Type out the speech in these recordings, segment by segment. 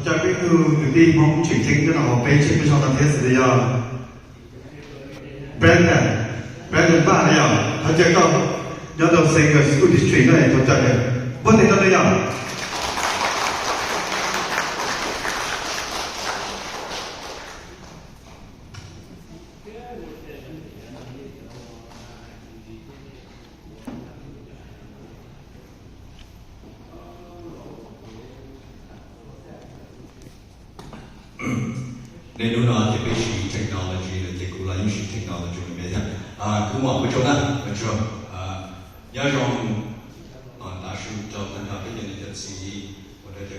在这个有地方取经的话，被基本上的天时的呀，Brandon 爸的呀，他这个要到整个 school district 呢，就在的，不能的呀。nên nó nói thì cái technology là cái cú là những technology mà bây giờ cứ một cái chỗ đó cái chỗ nhớ rằng đã sử dụng cho tất cả cái những cái gì và đây là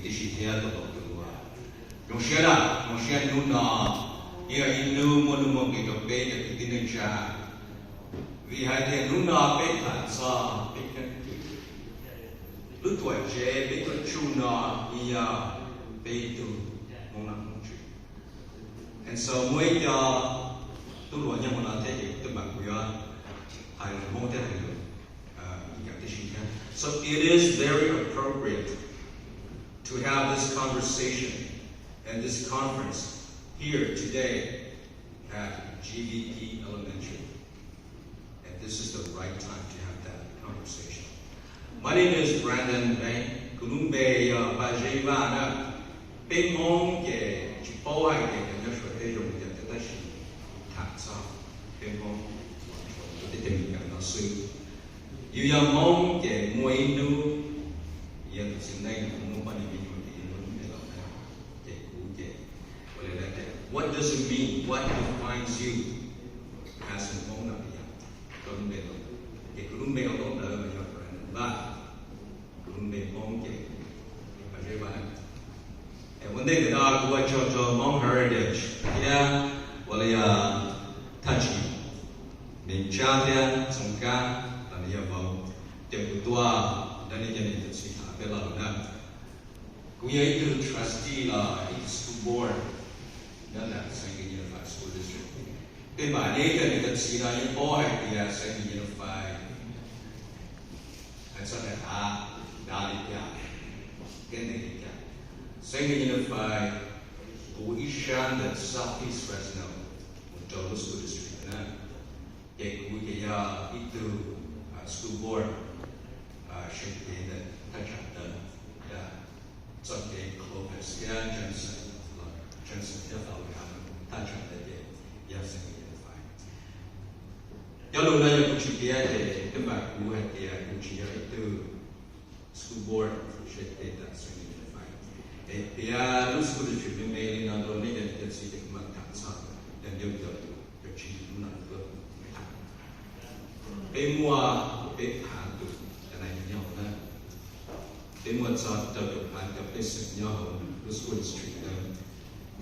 cái gì thế đó đó dùng xe nó như inu cái cặp bé cái này cha vì hai thế nó bé thật sao bé lúc tuổi trẻ bé tuổi trung nó như bé tu mong nằm and so mỗi tôi luôn nhớ một lần thế thì tôi bảo quý hay là mong thế này được những cái gì khác. So it is very appropriate to have this conversation and this conference here today at GVP Elementary, and this is the right time to have that conversation. My name is Brandon Bang. Kulumbe Bajevana Bing Mong ke Chipo hai ke nhớ số thế dùng để ta chỉ thẳng sao Bing Mong để tìm nhận nó suy yêu ya Mong ke muay nu ya tu sin này cũng bao nhiêu video thì nó để làm nào để cú ke boleh lihat what does it mean, what defines you as a Mong nào ya Kulumbe ke Kulumbe orang dah banyak Brandon ba Kulumbe Mong ke Bajevana. And one day the dog went to Mong Heritage. Yeah, well, yeah, touchy. Mình cha thế, sống cá, là bây giờ vào tiệm của tua, đã nên nhận được sự thả về lòng nè. Cũng như cái trustee là cái school board, đó là Saint Unified School District. Cái bài này cái này sự là những bố hay thì Saint Unified, anh sao này đã đi cái này Saint Unified của Ishan and Southeast Fresno, một trong school district này, cái của cái itu school board, sẽ cái này thay chẳng đơn, cho cái Clovis, cái Johnson theo tàu hàng thay chẳng đơn cái Saint Unified. Do lúc này cũng chỉ cái cái mà của cái cũng chỉ itu school board sẽ cái Saint Dia lu school district ni mai na do ni dan si de mak tak sa dan dia tu chi lu na ko pe mua pe han tu dan ai nhau na pe mua sa ta do han ka pe se nhau lu school district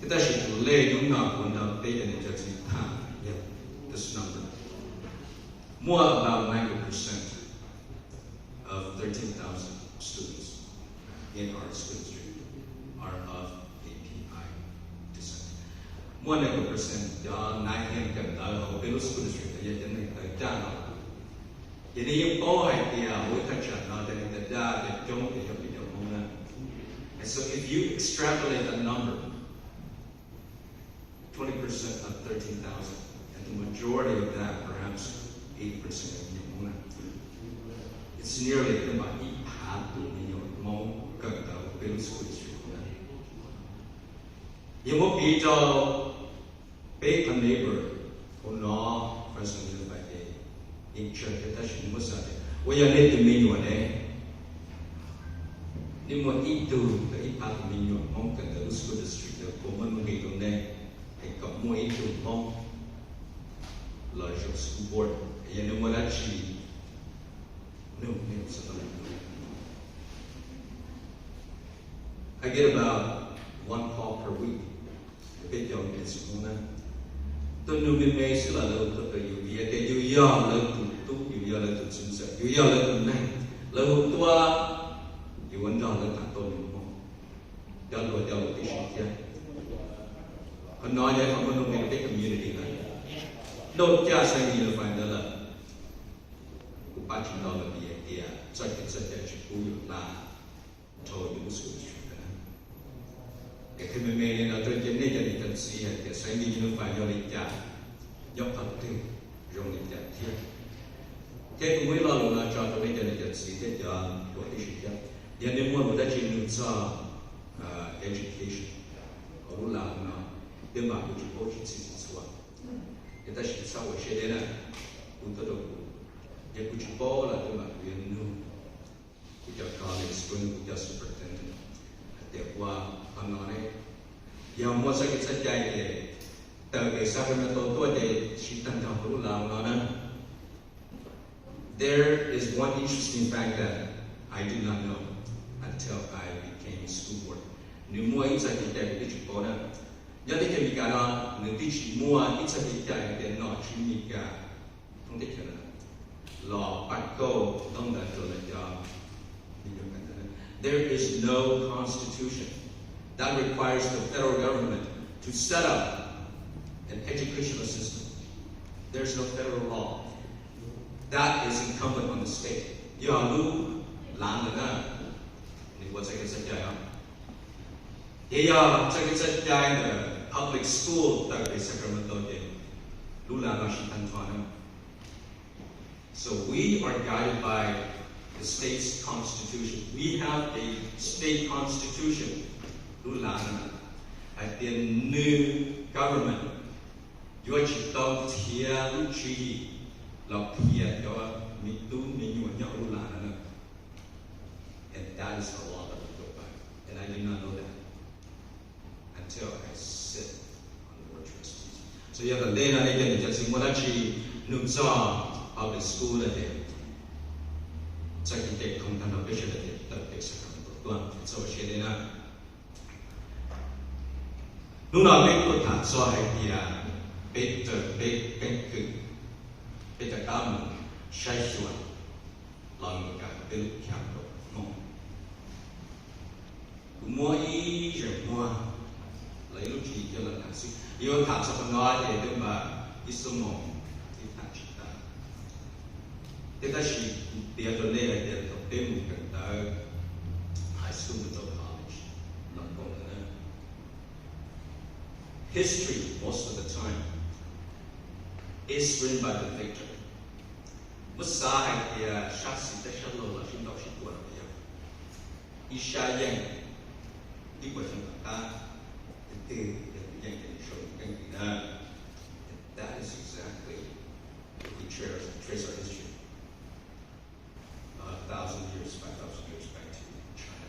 kita shi tu le nu na ko na pe dan ja si ta ya this number more about 90% of 13,000 students in our school district are of API descent. 100% do 9 cầm tới ở bên school district là dân này tới cha nó. Vậy nên những câu hỏi thì mỗi thằng trẻ nó để người ta để trong thì cho bị động không nè. And so if you extrapolate that number, 20% of 13,000, and the majority of that, perhaps 8% of những nè. It's nearly about 1/2 của những mong cầm tới bên school district. Nhưng một ví cho big neighbor của nó phải sử dụng bài để in church để ta chỉ muốn sao để bây giờ nên từ mình nhuận đấy nhưng mà ít từ cái ít part của mình nhuận mong cần tới school district của mình nghĩ trong đây thì có mua ít từ mong lời cho school board giờ nếu mà đã chỉ no sao I get about 1 call per week. Cái dòng cái sự mong năng tôi nuôi bên mê sẽ là lâu tôi phải dù gì cái dù do lâu tụt tụt dù do lâu tụt sinh sợ dù do lâu tụt này lâu tua dù vẫn do lâu thằng tôi đúng không do cái sự kia hắn nói vậy không có nông nghiệp cái community này đốt cha sang gì là phải đó là của ba chúng nó là gì thì cho cái sự chỉ cú là thôi những sự khi mình mê nó tôi chỉ nên cho đi tận sĩ thì sẽ đi như phải do đi trả dọc thật tình rồi đi trả thiệt thế cũng mới lo lắng là cho tôi nên cho đi tận sĩ thế cho tôi đi sĩ chứ giờ nếu muốn một cái chuyện nữa cho education ở lúc nào nó đừng bảo tôi chỉ có chuyện gì xấu người ta chỉ sau cái chuyện này cũng tôi đâu giờ tôi chỉ có là tôi bảo tôi nu tôi cho college student tôi cho superintendent để qua anh nói này giờ mua sẽ cái sách dạy để từ cái Sacramento tôi để chỉ tăng thẳng lúc nào nó nè there is one interesting fact that I did not know until I became school board. Nếu mua ít sách dạy để chỉ có nè nhớ đến cái cái đó nếu chỉ mua ít sách dạy để nó chỉมีcái không thể nào law bắt câu đông đại rồi là cho there is no constitution that requires the federal government to set up an educational system. There's no federal law. That is incumbent on the state. You are lu làm được na. Ni buat saya kerja ya. Dia saya kerja the public school tại cái Sacramento dia. Lu làm là tan tuan. So we are guided by the state's constitution. We have a state constitution. Lu làm at the new government. You are chỉ tao thia lu chi lọc thia cho mi tu mi nhuận nhau lu làm and that is the law that we go by. And I did not know that until I sit on the board of trustees. So you have a day na ni jadi jadi semua chi nung sa public school là để cho cái việc không tham gia là để tập việc sẽ làm tốt hơn. So cái này là lúc nào biết tôi thả so hay thì biết cái cảm sai suy lòng cả biết cảm động mong cũng mua ý rồi mua lấy lúc gì cho là thả suy yêu thả so con nói thì đừng mà ít số mong ít thả chỉ ta thế ta chỉ tiền cho nên là tiền học thêm một cái tới high school to college làm công nữa history most of the time is written by the victor. Masa dia saksi terselalu lah cinta situan dia. Isya yang dibuat kata itu yang disebutkan kita. That is exactly if we trace our history 1,000 years, 5,000 years back to China.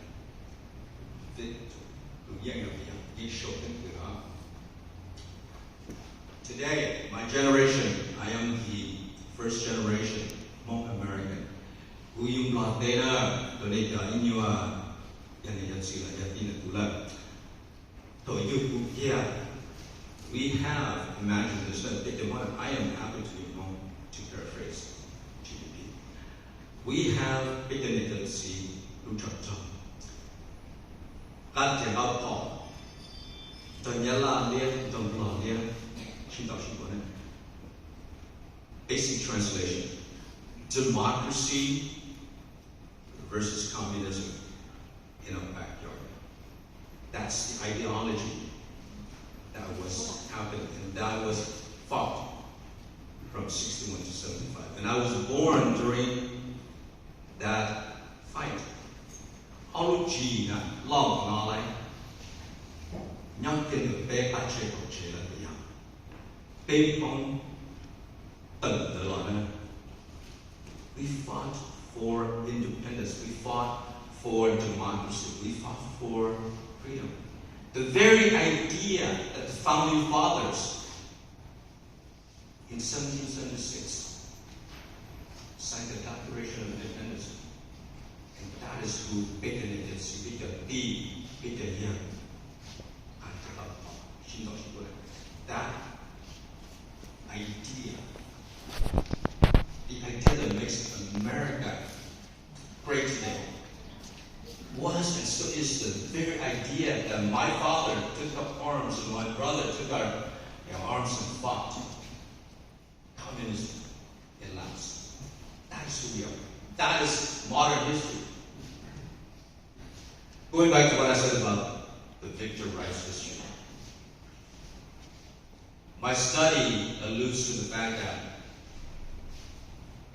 Today, my generation, I am the first generation Mong American. Uyum latena doneta inua yang sila yatina tula. Toyu kia. We have imagined this that I am happy to be Mong to paraphrase GDP. We have begun si luchata. Kat yang apa? Tanyala lia, tanyala lia. Basic translation: democracy versus communism in our backyard. That's the ideology that was happening, and that was fought from 61 to 75. And I was born during that fight. How G na long na lai nyang ken the pe pa che ko che la ya. Pe pong tận the la. We fought for independence. We fought for democracy. We fought for freedom. The very idea that the founding fathers in 1776 signed the Declaration of Independence, and that is who began it. That idea, the idea that makes America great today, was and still is the very idea that my father took up arms and my brother took our arms and fought. Communism at last. That is who we are. That is modern history. Going back to what I said about the victor writes history. My study alludes to the fact that,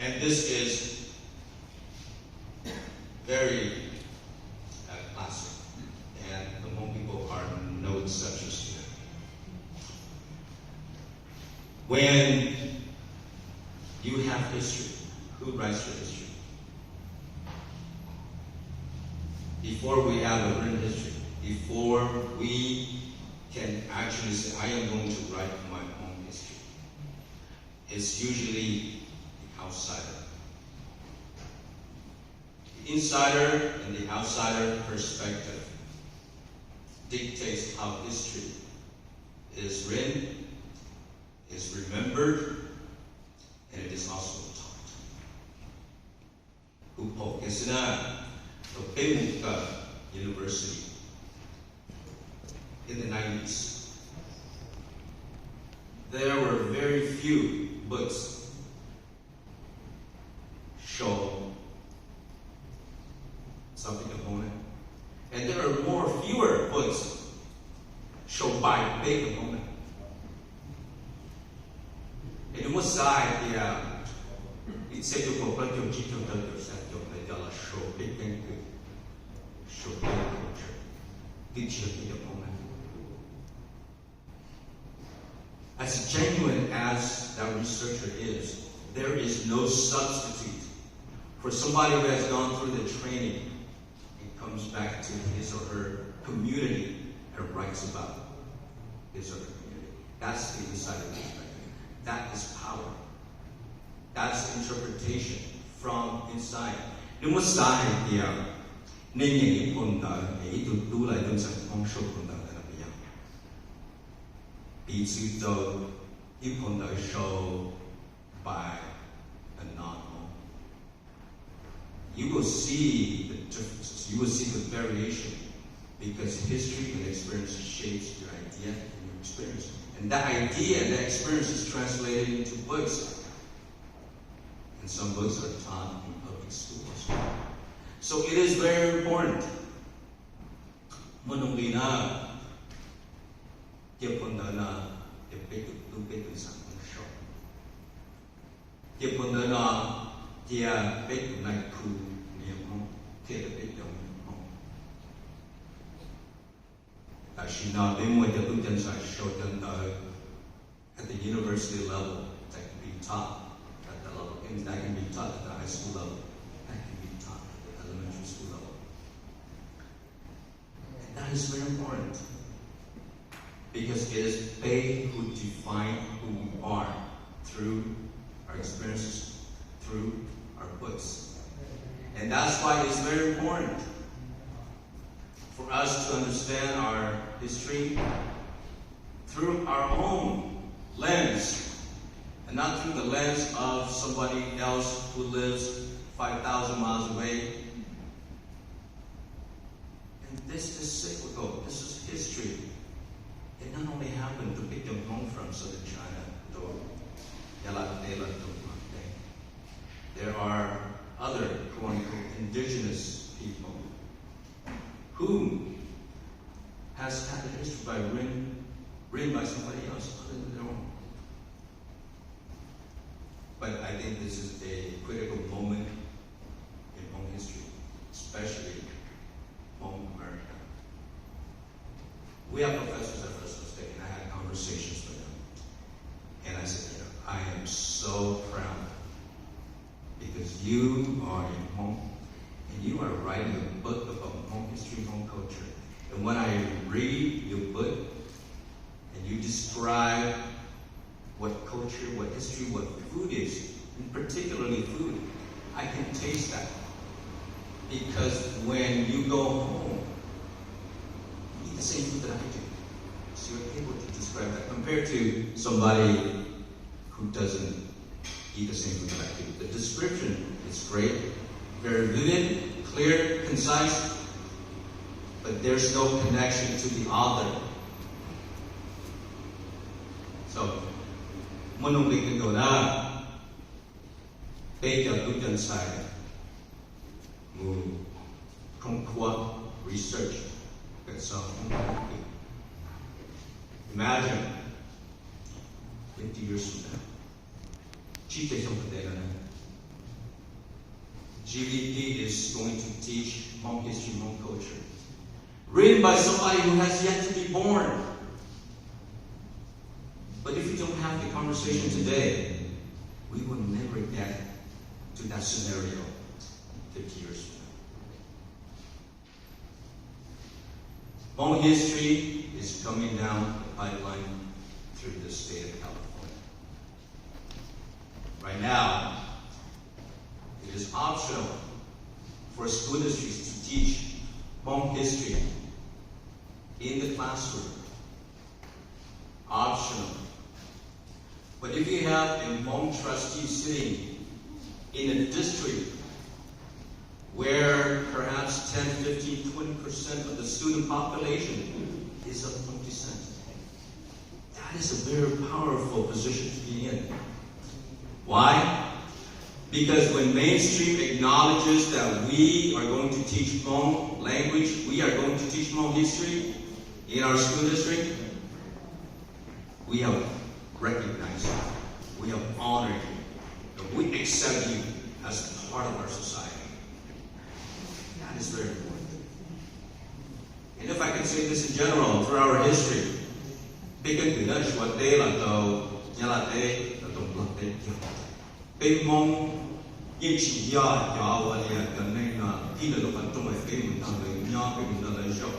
and this is very classic, and the Hmong people are no exceptions to it. When you have history, who writes your history? Before we have a written history, before we can actually say, I am going to write my own history, it's usually the outsider. The insider and the outsider perspective dictates how history is written, is remembered, and it is also taught. Upo Kesina, the Bemuka University, in the 90s, there were very few books show something opponent, and there are fewer books show by big opponent. And what side, it's a little bit of Jito Douglas at the show big and good, show big culture, teach the opponent. As genuine as that researcher is, there is no substitute for somebody who has gone through the training and comes back to his or her community and writes about his or her community. That's the insider perspective. That is power. That's interpretation from inside. Nếu mà sai thì nên những phần đời ấy tụi tu lại trong sản phong số phần đời là bây giờ. Bị sự cho những phần đời show by a non-Hmong. You will see the differences. You will see the variation because history and experience shapes your idea and your experience. And that idea and that experience is translated into books. And some books are taught in public schools. So it is very important. Manunglina, Yapondana, Yapekut Samsung Shop. Yapondana, Tia Pekut Naiku, Niamon, Tia Pekut. Ashina, then when the Lutheans I showed them at the university level that can be taught at the level, and that can be taught at the high school level, that can be taught at the elementary school level. And that is very important because it is they who define who we are through our experiences, through our books. And that's why it's very important for us to understand our history through our own lens and not through the lens of somebody else who lives 5,000 miles away. And this is cyclical. This is history. It not only happened to pick them home from southern China, though there are other quote-unquote indigenous people who has had a history written by somebody else other than their own. But I think this is a critical moment in Hmong history, especially Hmong America. We have professors at Fresno State, and I had conversations with them. And I said, I am so proud because you are in Hmong, and you are writing a book about Hmong history, Hmong culture. And when I read your book, and you describe what culture, what history, what food is, and particularly food, I can taste that. Because when you go home, you eat the same food that I do. So you're able to describe that compared to somebody who doesn't eat the same food that I do. The description is great, very vivid, clear, concise, but there's no connection to the author. So, Manungli can go na, Beka Lutan side, Mu Kongkwa research, the itself. Imagine 50 years from now. GVP is going to teach Hmong history, Hmong culture, written by somebody who has yet to be born. But if we don't have the conversation today, we will never get to that scenario 50 years from now. Hmong history is coming down the pipeline through the state of California. Right now, it is optional for school districts to teach Hmong history in the classroom. Optional. But if you have a Hmong trustee sitting in a district where perhaps 10, 15, 20% of the student population is of Hmong descent, that is a very powerful position to be in. Why? Because when mainstream acknowledges that we are going to teach Hmong language, we are going to teach Hmong history in our school district, we have recognized you, we have honored you, and we accept you as part of our society. That is very important. And if I can say this in general, through our history, Bên mong yên chỉ ya ya wa ya gần đây là đi được phần trong cái mình đang lấy nhau cái mình đang lấy rồi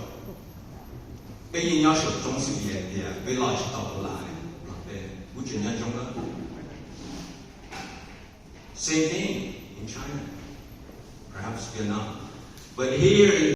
cái gì nhau sử dụng sự việc thì cái lo chỉ tàu lại để bút chuyện nhân trong đó. Same thing in China, perhaps Vietnam, but here in